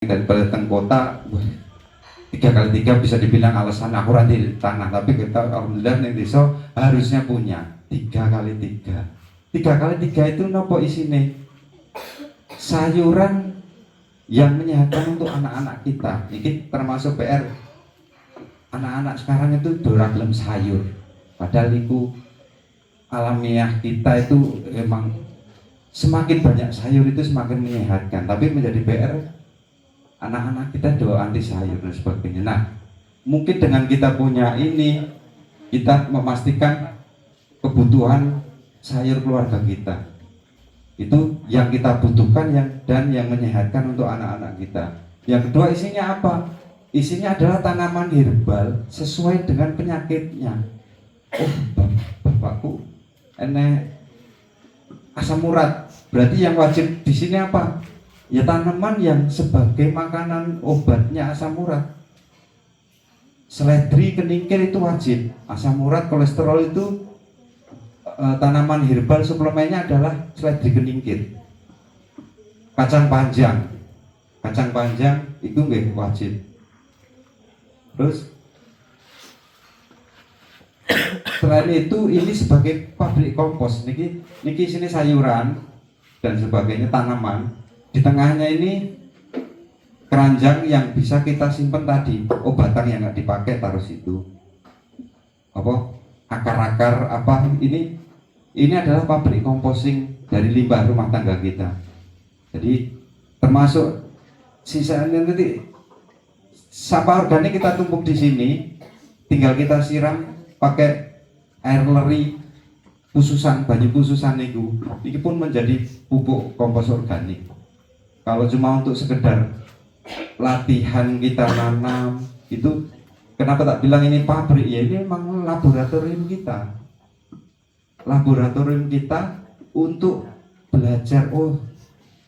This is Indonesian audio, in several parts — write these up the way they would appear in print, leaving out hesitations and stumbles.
daripada teng kota 3x3 bisa dibilang alasan aku di tanah, tapi kita alhamdulillah ning desa harusnya punya 3x3 itu nopo isine sayuran yang menyehatkan untuk anak-anak kita. Ini termasuk PR anak-anak sekarang itu dorang gelem sayur, padahal itu alamiah kita itu emang semakin banyak sayur itu semakin menyehatkan, tapi menjadi PR anak-anak kita doa anti sayur dan sebagainya. Nah, mungkin dengan kita punya ini, kita memastikan kebutuhan sayur keluarga kita itu yang kita butuhkan dan yang menyehatkan untuk anak-anak kita. Yang kedua, isinya apa? Isinya adalah tanaman herbal sesuai dengan penyakitnya. Oh, bapakku enek asam urat, berarti yang wajib di sini apa? Ya tanaman yang sebagai makanan obatnya asam urat. Seledri, keningkir itu wajib. Asam urat, kolesterol itu tanaman herbal suplemennya adalah seledri, keningkir. Kacang panjang itu nggih wajib. Terus selain itu ini sebagai pabrik kompos. Niki sini sayuran dan sebagainya, tanaman. Di tengahnya ini keranjang yang bisa kita simpan tadi, obatan yang nggak dipakai taruh situ. Apa akar-akar apa ini adalah pabrik composting dari limbah rumah tangga kita. Jadi termasuk sisanya nanti sampah organik kita tumpuk di sini, tinggal kita siram pakai air leri khususan, banyu khususan itu pun menjadi pupuk kompos organik. Kalau cuma untuk sekedar latihan kita nanam itu, kenapa tak bilang ini pabrik? Ya ini memang laboratorium kita untuk belajar. Oh,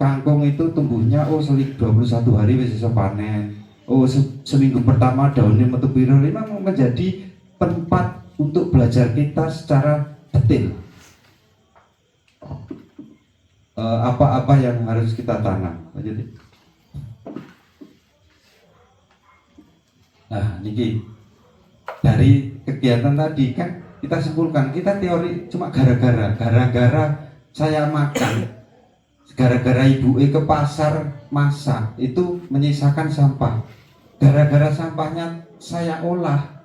kangkung itu tumbuhnya selik 21 hari wis iso panen. Oh, seminggu pertama daunnya metu piro. Memang menjadi tempat untuk belajar kita secara detail. Apa-apa yang harus kita tanam. Jadi, nah, ini dari kegiatan tadi kan kita simpulkan, kita teori cuma gara-gara saya makan, gara-gara ibu ke pasar masak itu menyisakan sampah, gara-gara sampahnya saya olah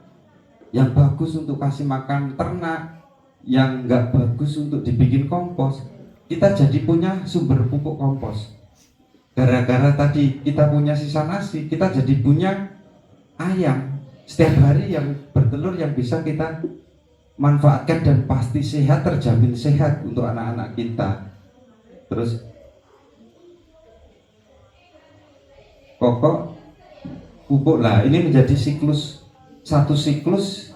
yang bagus untuk kasih makan ternak, yang nggak bagus untuk dibikin kompos, kita jadi punya sumber pupuk kompos. Gara-gara tadi kita punya sisa nasi, kita jadi punya ayam setiap hari yang bertelur yang bisa kita manfaatkan dan pasti sehat, terjamin sehat untuk anak-anak kita. Terus pokok pupuk lah, ini menjadi satu siklus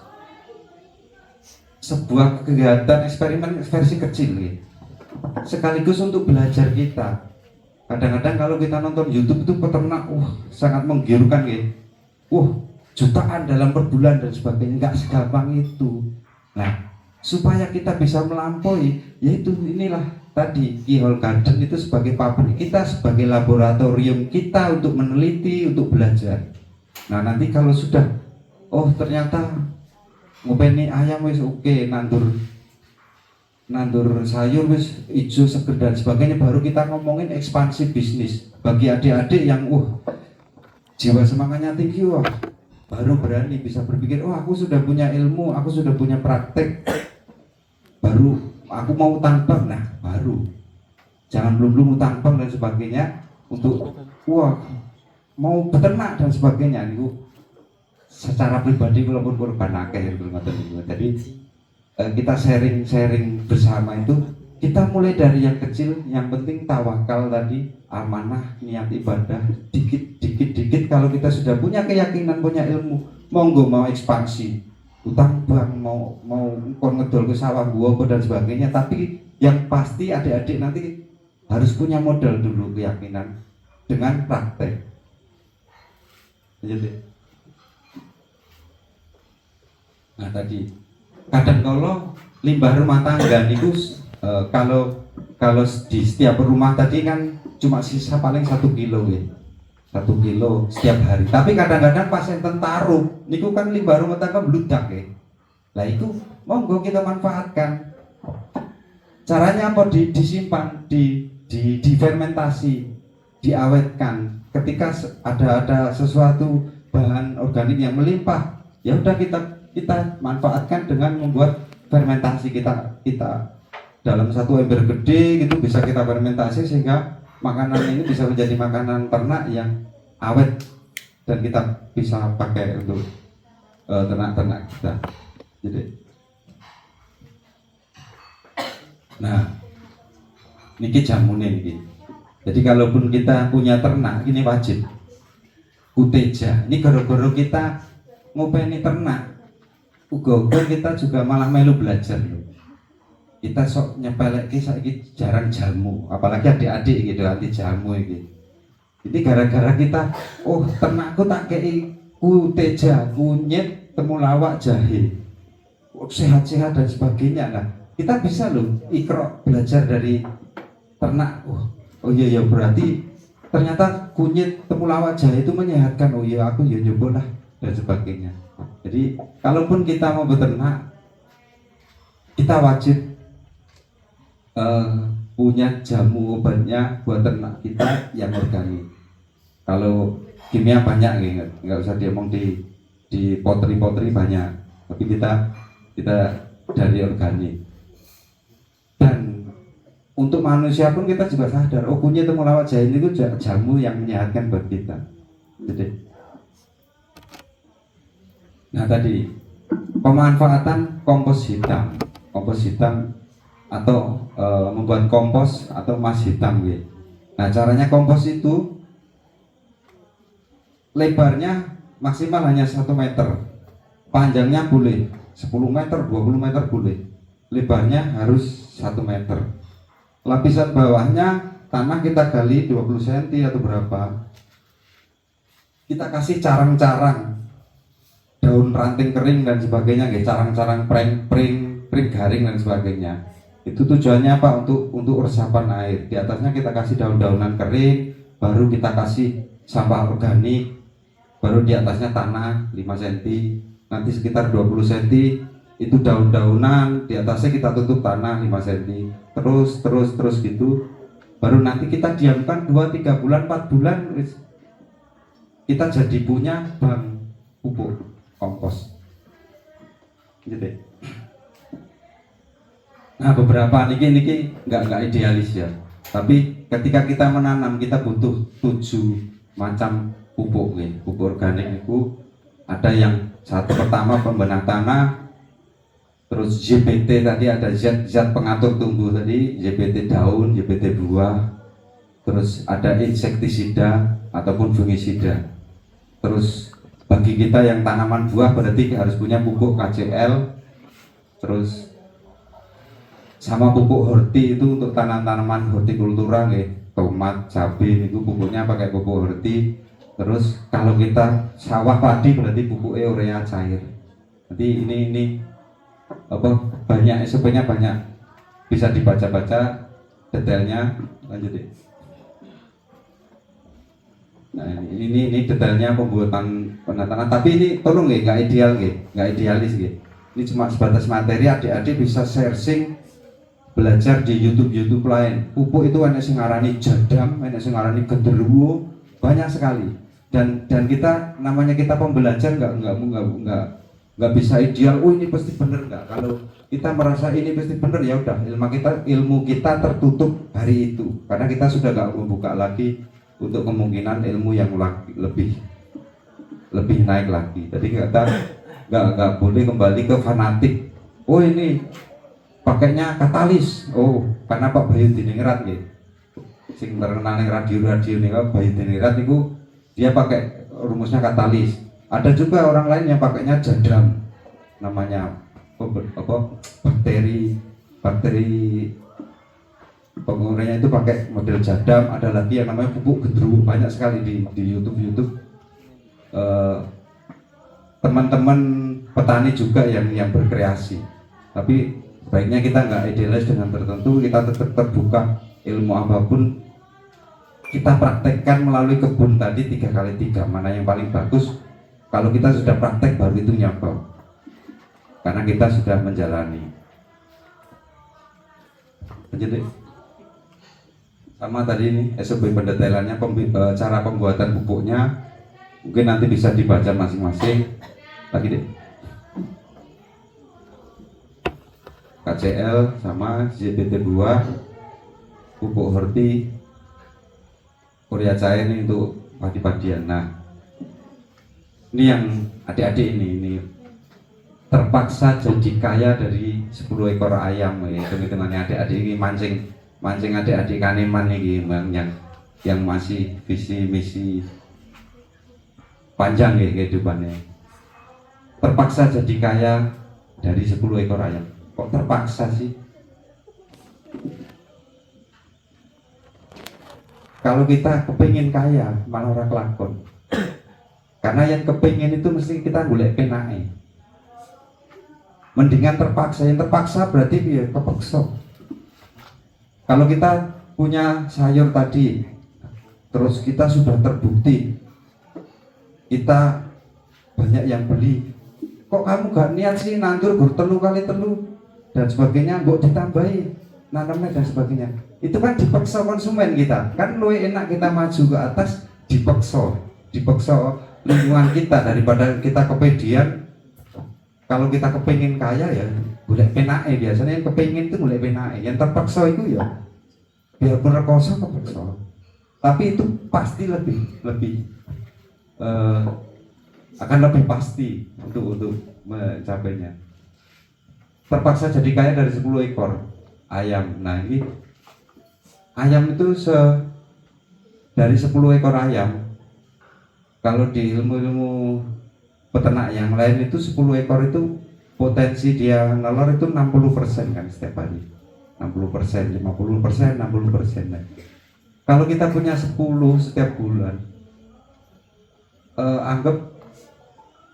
sebuah kegiatan eksperimen versi kecil gitu. Sekaligus untuk belajar kita. Kadang-kadang kalau kita nonton YouTube itu peternak, sangat menggiurkan gitu. Jutaan dalam per bulan dan sebagainya, nggak segampang itu. Nah, supaya kita bisa melampaui, yaitu inilah tadi Keyhole Garden itu sebagai pabrik kita, sebagai laboratorium kita untuk meneliti, untuk belajar. Nah, nanti kalau sudah, ternyata ngopeni ayam wis oke, nandur sayur wis hijau seger dan sebagainya, baru kita ngomongin ekspansi bisnis. Bagi adik-adik yang jiwa semangatnya tinggi, baru berani bisa berpikir, aku sudah punya ilmu, aku sudah punya praktek, baru aku mau tambang. Nah, baru jangan belum tambang dan sebagainya untuk mau beternak dan sebagainya. Itu secara pribadi walaupun korban akeh. Jadi kita sharing bersama itu, kita mulai dari yang kecil, yang penting tawakal tadi, amanah, niat ibadah, dikit kalau kita sudah punya keyakinan, punya ilmu, monggo mau ekspansi, utang bank, mau ngedol ke sawah gua dan sebagainya. Tapi yang pasti adik-adik nanti harus punya modal dulu, keyakinan dengan praktek. Jadi, nah tadi kadang kalau limbah rumah tangga itu kalau di setiap rumah tadi kan cuma sisa paling 1 kilo ya. 1 kilo setiap hari. Tapi kadang-kadang pas enten taruh niku kan limbah rumah tangga bludak ya. Lah itu monggo kita manfaatkan. Caranya apa? Disimpan, difermentasi, diawetkan. Ketika ada sesuatu bahan organik yang melimpah, ya udah kita manfaatkan dengan membuat fermentasi. Kita dalam satu ember gede gitu bisa kita fermentasi sehingga makanan ini bisa menjadi makanan ternak yang awet dan kita bisa pakai untuk ternak-ternak kita. Jadi, nah, niki jamune niki. Jadi kalaupun kita punya ternak, ini wajib kuteja. Ini gara-gara kita ngopeni ternak, uga-uga kita juga malah melu belajar loh. Kita sok nyepelek saiki jarang jamu, apalagi adik-adik gitu anti jamu iki. Ini gara-gara kita, oh ternakku tak kei kuteja, kunyit, temulawak, jahe, sehat-sehat dan sebagainya. Nah, kita bisa loh ikro belajar dari ternak. Oh iya ya, berarti ternyata kunyit, temulawak, jahe itu menyehatkan. Oh iya, aku ya nyoba lah dan sebagainya. Jadi kalaupun kita mau beternak, kita wajib punya jamu obatnya buat ternak kita yang organik. Kalau kimia banyak, nggak usah diomong di potri-potri banyak, tapi kita dari organik. Dan untuk manusia pun kita juga sadar, oh kunyit temulawak jahe itu jamu yang menyehatkan buat kita. Jadi, nah tadi pemanfaatan kompos hitam atau membuat kompos atau emas hitam gitu. Nah caranya kompos itu lebarnya maksimal hanya 1 meter, panjangnya boleh 10 meter, 20 meter boleh, lebarnya harus 1 meter. Lapisan bawahnya tanah kita gali 20 cm atau berapa, kita kasih carang-carang daun ranting kering dan sebagainya, carang-carang pring garing dan sebagainya. Itu tujuannya apa? Untuk resapan air. Di atasnya kita kasih daun-daunan kering, baru kita kasih sampah organik, baru di atasnya tanah 5 cm, nanti sekitar 20 cm itu daun-daunan, di atasnya kita tutup tanah 5 cm, terus gitu. Baru nanti kita diamkan 2-3 bulan, 4 bulan kita jadi punya bank pupuk kompos gitu. Nah beberapa niki nggak idealis ya, tapi ketika kita menanam kita butuh 7 macam pupuk nih. Pupuk organik itu ada yang satu pertama pembenah tanah, terus JBT tadi ada zat pengatur tumbuh tadi, JBT daun, JBT buah, terus ada insektisida ataupun fungisida. Terus bagi kita yang tanaman buah berarti harus punya pupuk KCL, terus sama pupuk horti itu untuk tanaman hortikultura nih, tomat, cabai itu pupuknya pakai pupuk horti. Terus kalau kita sawah padi berarti pupuknya urea cair. Nanti ini apa banyak SOP-nya banyak, bisa dibaca-baca detailnya. Lanjut deh. Nah ini detailnya pembuatan penataan. Tapi ini tolong nggak ideal nggak idealis. Ini cuma sebatas materi, adik-adik bisa searching, belajar di YouTube lain. Pupuk itu ada yang ngarani jadam, ada yang ngarani genderuwo, banyak sekali. Dan kita namanya kita pembelajar nggak bisa ideal. Oh ini pasti benar nggak? Kalau kita merasa ini pasti benar ya udah ilmu kita tertutup hari itu, karena kita sudah nggak membuka lagi untuk kemungkinan ilmu yang lebih naik lagi. Jadi kita nggak boleh kembali ke fanatik. Oh ini pakainya katalis. Oh, karena Pak Bayu Diningrat gitu. Sing terkenal ning radio nih Pak Bayu Diningrat itu dia pakai rumusnya katalis. Ada juga orang lain yang pakainya jadram. Namanya apa? Bakteri pengurangnya itu pakai model jadam. Ada lagi yang namanya pupuk gendruwo, banyak sekali di YouTube. Teman-teman petani juga yang berkreasi. Tapi baiknya kita nggak idealis dengan tertentu, kita tetap terbuka ilmu apapun kita praktekkan melalui kebun tadi 3x3, mana yang paling bagus. Kalau kita sudah praktek baru itu nyokok, karena kita sudah menjalani. Jadi sama tadi ini SOP pendetailannya, cara pembuatan pupuknya mungkin nanti bisa dibaca masing-masing lagi deh. KCL sama JPT2, pupuk horti, urea cair ini untuk padi-padian. Nah, ini yang adik-adik ini terpaksa jadi kaya dari 10 ekor ayam. Hitung-hitungannya adik-adik ini mancing adik-adik Kaneman ini yang masih visi misi panjang ya kehidupannya. Terpaksa jadi kaya dari 10 ekor ayam. Kok terpaksa sih? Kalau kita kepingin kaya malah ora kelakon. Karena yang kepingin itu mesti kita golek penake. Mendingan terpaksa. Yang terpaksa berarti dia kepeksa. Kalau kita punya sayur tadi, terus kita sudah terbukti, kita banyak yang beli. Kok kamu gak niat sih nandur gur telu kali telu dan sebagainya, mbok ditambahi nanamnya dan sebagainya. Itu kan dipaksa konsumen kita. Kan lebih enak kita maju ke atas dipaksa lingkungan kita daripada kita kepedean. Kalau kita kepingin kaya ya boleh penake, biasanya yang kepingin itu boleh penake. Yang terpaksa itu ya biar berkosa kepaksa. Tapi itu pasti akan lebih pasti untuk mencapainya. Terpaksa jadi kaya dari 10 ekor ayam. Nah ini ayam itu dari 10 ekor ayam, kalau di ilmu-ilmu peternak yang lain itu 10 ekor itu potensi dia nelor itu 60% kan setiap hari. 60%, 50%, 60%. Nah, kalau kita punya 10 setiap bulan, anggap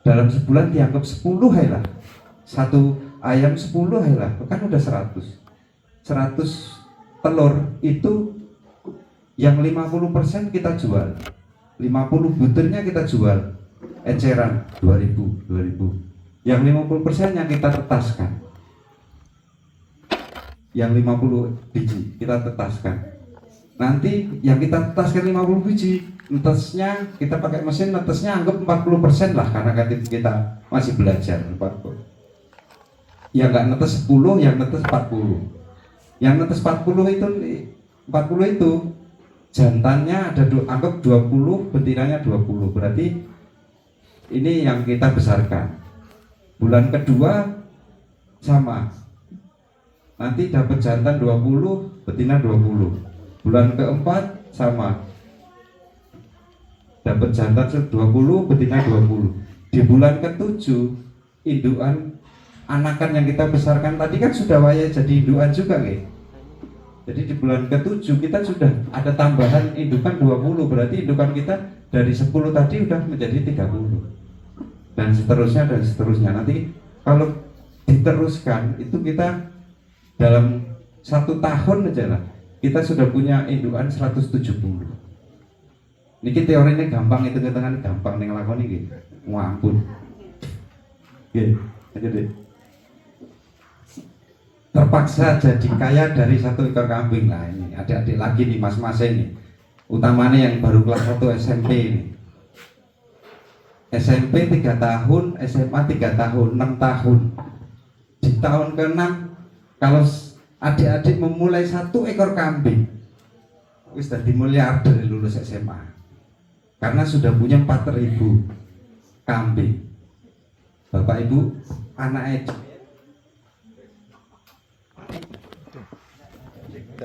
dalam sebulan dianggap 10 lah. Satu ayam 10 lah, kan udah 100 telur itu yang 50% kita jual, 50 butirnya kita jual eceran 2000. Yang 50% yang kita tetaskan, yang 50 biji kita tetaskan. Nanti yang kita tetaskan 50 biji, netesnya kita pakai mesin, netesnya anggap 40% lah, karena kita masih belajar. Yang nggak netes 10, yang netes 40. Yang netes 40 itu jantannya ada anggap 20, betinanya 20. Berarti ini yang kita besarkan. Bulan kedua sama. Nanti dapat jantan 20, betina 20. Bulan keempat sama. Dapat jantan 20, betina 20. Di bulan ketujuh indukan anakan yang kita besarkan tadi kan sudah waya jadi indukan juga nih. Jadi di bulan ke-7 kita sudah ada tambahan indukan 20, berarti indukan kita dari 10 tadi udah menjadi 30. Dan seterusnya. Nanti kalau diteruskan itu kita dalam 1 tahun aja lah kita sudah punya indukan 170. Niki teorinya gampang, itu ketengan gampang ning lakoni iki. Ampun. Nggih, aja deh. Terpaksa jadi kaya dari 1 ekor kambing. Nah ini adik-adik lagi nih, mas-mas ini, utamanya yang baru kelas 1 SMP ini. SMP 3 tahun, SMA 3 tahun, 6 tahun. Di tahun ke-6 kalau adik-adik memulai 1 ekor kambing, wis dadi miliarder lulus SMA. Karena sudah punya 4.000 kambing. Bapak Ibu, anaknya